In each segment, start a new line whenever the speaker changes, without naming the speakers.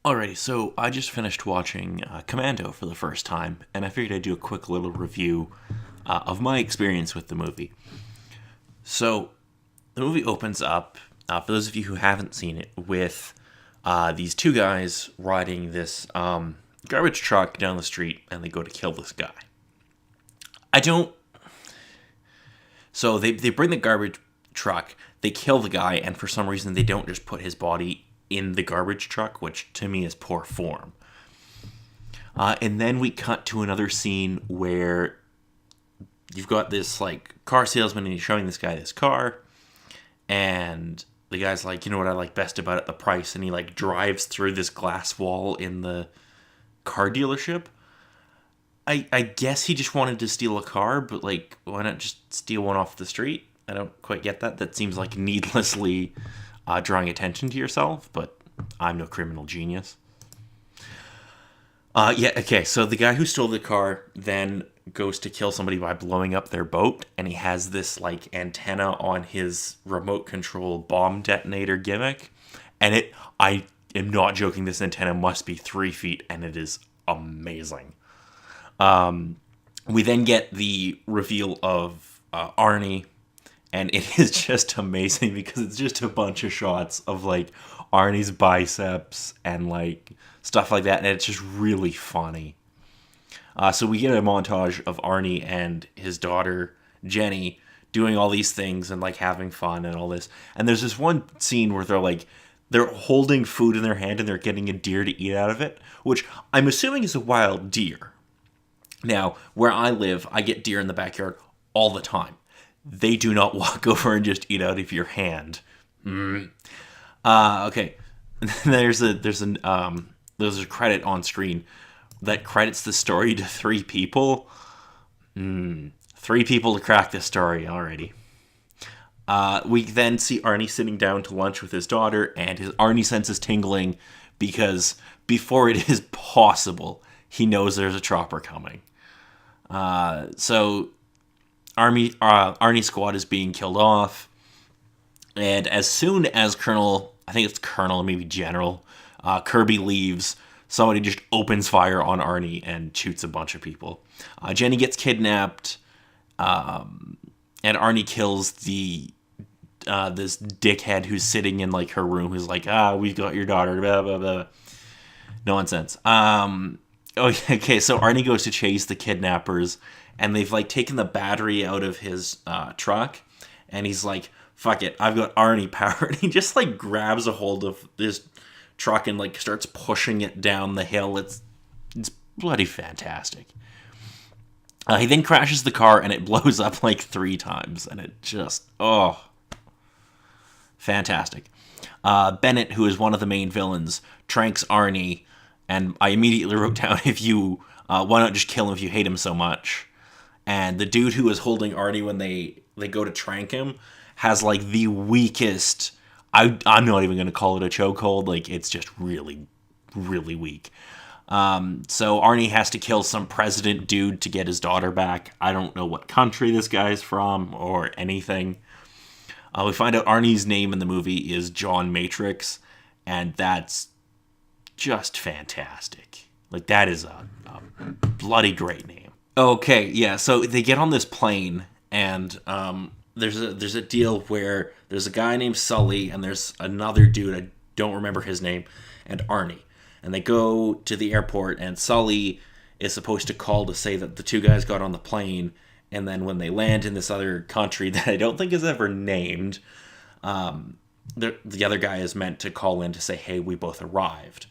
Alrighty, so I just finished watching Commando for the first time, and I figured I'd do a quick little review of my experience with the movie. So, the movie opens up, for those of you who haven't seen it, with these two guys riding this garbage truck down the street, and they go to kill this guy. I don't. So, they bring the garbage truck, they kill the guy, and for some reason, they don't just put his body in the garbage truck, which to me is poor form. And then we cut to another scene where you've got this like car salesman and he's showing this guy this car, and the guy's like, you know what I like best about it, the price, and he like drives through this glass wall in the car dealership. I guess he just wanted to steal a car, but like, why not just steal one off the street? I don't quite get that. That seems like needlessly drawing attention to yourself, but I'm no criminal genius. Okay, so the guy who stole the car then goes to kill somebody by blowing up their boat, and he has this, like, antenna on his remote control bomb detonator gimmick, and I am not joking, this antenna must be 3 feet, and it is amazing. We then get the reveal of Arnie, and it is just amazing because it's just a bunch of shots of, like, Arnie's biceps and, like, stuff like that. And it's just really funny. So we get a montage of Arnie and his daughter, Jenny, doing all these things and, like, having fun and all this. And there's this one scene where they're holding food in their hand and they're getting a deer to eat out of it, which I'm assuming is a wild deer. Now, where I live, I get deer in the backyard all the time. They do not walk over and just eat out of your hand. Okay. There's a credit on screen that credits the story to 3 people. 3 people to crack this story already. We then see Arnie sitting down to lunch with his daughter, and his Arnie senses tingling because before it is possible, he knows there's a chopper coming. So Arnie's squad is being killed off, and as soon as Colonel, maybe General, Kirby leaves, somebody just opens fire on Arnie and shoots a bunch of people. Jenny gets kidnapped, and Arnie kills this dickhead who's sitting in like her room, who's like, we've got your daughter, blah blah blah, nonsense. Okay, so Arnie goes to chase the kidnappers, and they've like taken the battery out of his truck, and he's like, fuck it, I've got Arnie power. And he just like grabs a hold of this truck and like starts pushing it down the hill. It's bloody fantastic. He then crashes the car and it blows up like 3 times, and it just, fantastic. Bennett, who is one of the main villains, tranks Arnie, and I immediately wrote down, why not just kill him if you hate him so much? And the dude who is holding Arnie when they go to trank him has like the weakest, I'm not even going to call it a chokehold, like it's just really, really weak. So Arnie has to kill some president dude to get his daughter back. I don't know what country this guy's from or anything. We find out Arnie's name in the movie is John Matrix, and that's just fantastic. Like, that is a bloody great name. Okay, yeah, so they get on this plane, and there's a deal where there's a guy named Sully, and there's another dude, I don't remember his name, and Arnie. And they go to the airport, and Sully is supposed to call to say that the 2 guys got on the plane, and then when they land in this other country that I don't think is ever named, the other guy is meant to call in to say, hey, we both arrived.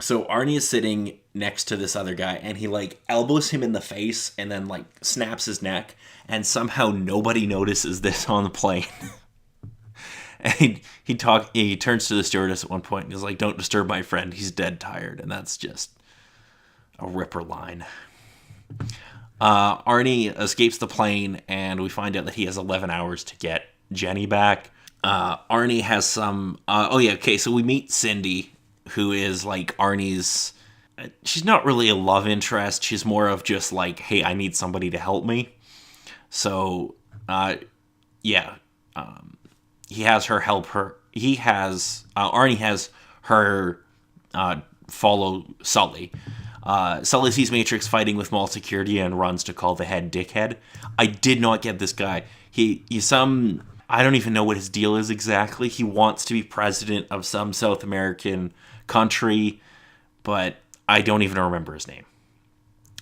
So Arnie is sitting next to this other guy, and he like elbows him in the face and then like snaps his neck, and somehow nobody notices this on the plane. And he turns to the stewardess at one point and is like, don't disturb my friend, he's dead tired. And that's just a ripper line. Arnie escapes the plane, and we find out that he has 11 hours to get Jenny back. Arnie has some, so we meet Cindy, who is like Arnie's, she's not really a love interest, she's more of just like, hey, I need somebody to help me. So, he has her help her, Arnie has her follow Sully. Sully sees Matrix fighting with mall security and runs to call the head dickhead. I did not get this guy. He's some... I don't even know what his deal is exactly. He wants to be president of some South American country, but I don't even remember his name.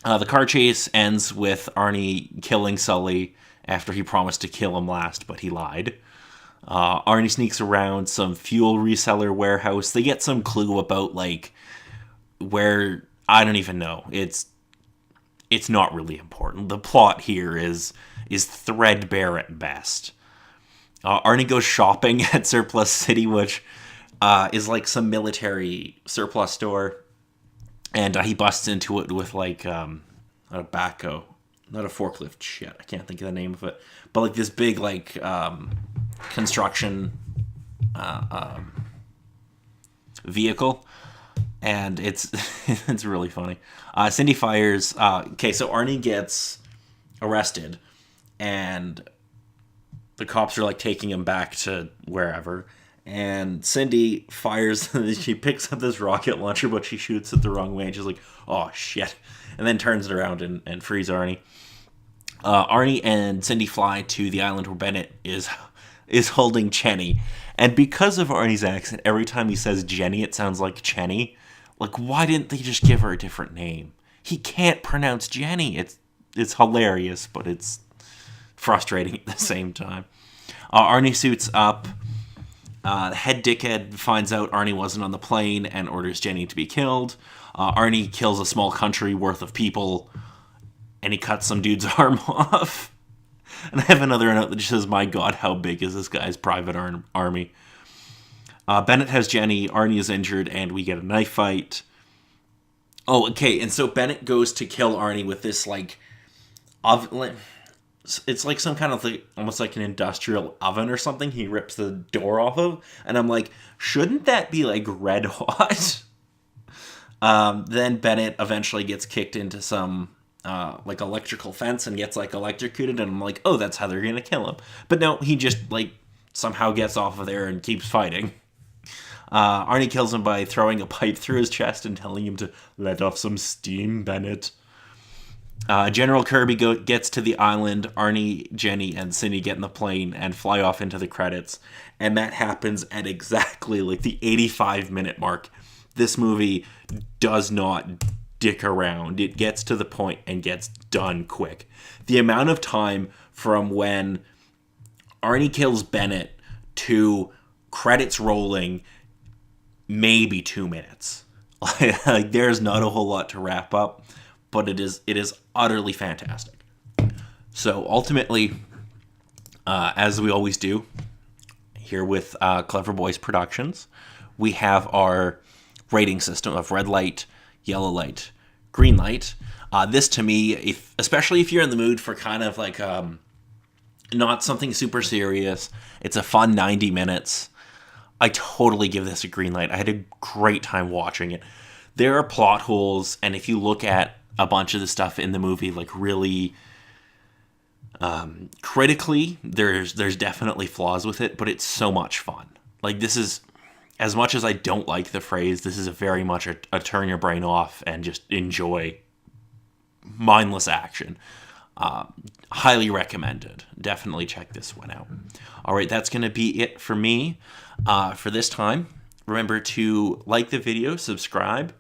The car chase ends with Arnie killing Sully after he promised to kill him last, but he lied. Arnie sneaks around some fuel reseller warehouse. They get some clue about, like, where... I don't even know. It's not really important. The plot here is threadbare at best. Arnie goes shopping at Surplus City, which is like some military surplus store. And he busts into it with, like, a backhoe. Not a forklift, shit. I can't think of the name of it. But, like, this big, like, construction vehicle. And it's it's really funny. Cindy fires... okay, so Arnie gets arrested. And the cops are, like, taking him back to wherever. And Cindy fires... she picks up this rocket launcher, but she shoots it the wrong way. And she's like, oh, shit. And then turns it around and frees Arnie. Arnie and Cindy fly to the island where Bennett is holding Chenny. And because of Arnie's accent, every time he says Jenny, it sounds like Chenny. Like, why didn't they just give her a different name? He can't pronounce Jenny. It's hilarious, but it's frustrating at the same time. Arnie suits up. Head dickhead finds out Arnie wasn't on the plane and orders Jenny to be killed. Arnie kills a small country worth of people, and he cuts some dude's arm off. And I have another note that just says, my God, how big is this guy's private army? Bennett has Jenny, Arnie is injured, and we get a knife fight. Oh, okay, and so Bennett goes to kill Arnie with this, like, oven. It's like some kind of, like, almost like an industrial oven or something he rips the door off of. And I'm like, shouldn't that be, like, red hot? Then Bennett eventually gets kicked into some... like electrical fence and gets, like, electrocuted, and I'm like, oh, that's how they're gonna kill him. But no, he just, like, somehow gets off of there and keeps fighting. Arnie kills him by throwing a pipe through his chest and telling him to let off some steam, Bennett. General Kirby gets to the island. Arnie, Jenny, and Cindy get in the plane and fly off into the credits, and that happens at exactly, like, the 85-minute mark. This movie does not dick around. It gets to the point and gets done quick. The amount of time from when Arnie kills Bennett to credits rolling, maybe 2 minutes. Like, there's not a whole lot to wrap up, but it is utterly fantastic. So ultimately, as we always do here with Clever Boys Productions, we have our rating system of red light, yellow light, green light. This, to me, especially if you're in the mood for kind of like not something super serious, it's a fun 90 minutes. I totally give this a green light. I had a great time watching it. There are plot holes, and if you look at a bunch of the stuff in the movie, like, really critically, there's definitely flaws with it, but it's so much fun. Like, this is... as much as I don't like the phrase, this is a very much a turn your brain off and just enjoy mindless action. Highly recommended. Definitely check this one out. All right, that's going to be it for me for this time. Remember to like the video, subscribe,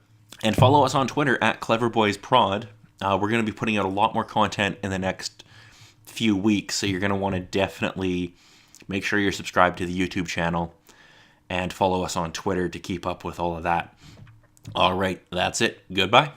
and follow us on Twitter at CleverBoysProd. We're going to be putting out a lot more content in the next few weeks, so you're going to want to definitely make sure you're subscribed to the YouTube channel and follow us on Twitter to keep up with all of that. All right, that's it. Goodbye.